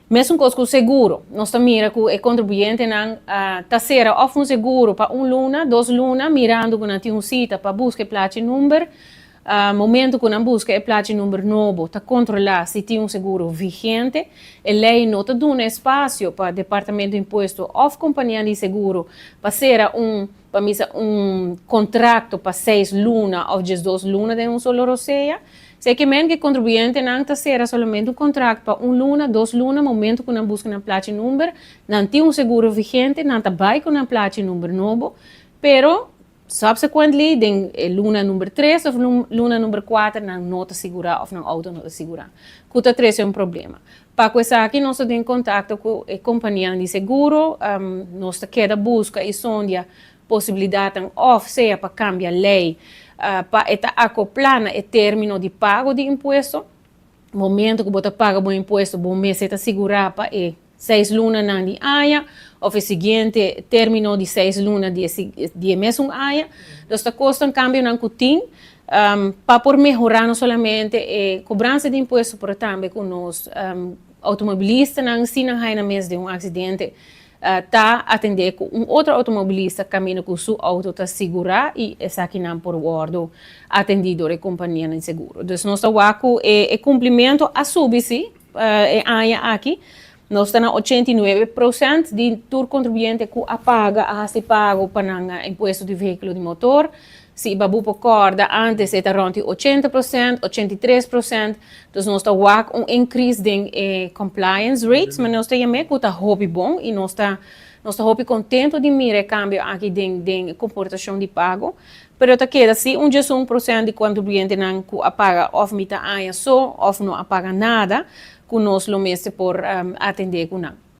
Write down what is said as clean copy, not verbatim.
Mesmo coisa com o seguro, nós mira que o contribuinte não será of um seguro para luna, 2 luna, mirando que não tem cita para buscar placa número, momento que não busca placa número novo, tá controlar se tem seguro vigente, e lei não dá um espaço para o departamento de imposto ou companhia de seguro para ser um contrato para 6 luna ou 2 luna de solo roceia. Se que men que contribuinte não será somente contrato para luna, 2 luna, momento que não busca na placa número, não tem seguro vigente, não vai com a placa número novo, pero subsequently, den luna número 3 ou luna número 4 não está segura ou não auto não está segura. Cuta 3 é problema. Para isso aqui, nós temos contato com a companhia de seguro, nós queda busca e sonda possibilidade of seja para cambiar a lei, para acoplar o término de pago de imposto. Momento que você paga o imposto, bom mês você está segurado para 6 lunas na de aia, ou o seguinte término de 6 lunas de mês aia. Então, esta custa cambio não cutim, para por melhorar não somente a cobrança de imposto, por também com os automobilistas não se não na mês de acidente, tá atender com outro automobilista caminho com seu auto está segura e essa aqui não por guardo atendido a companhia de seguro. Então, nós estamos é cumprimento a subir-se aqui. Nós estamos 89% de todo contribuinte que apaga a se pago para o imposto de veículo de motor. Se babu por corda, antes era rond 80%, 83%. Então, nós estamos increase de compliance rates, mas nós temos que estar hobby bom e nós estamos contente de mirar cambio aqui de comportação de pago. Pero tá queda se 1% de contribuinte não apaga ou mita aia só, ou não apaga nada, que nós lo mesmo por atender com não.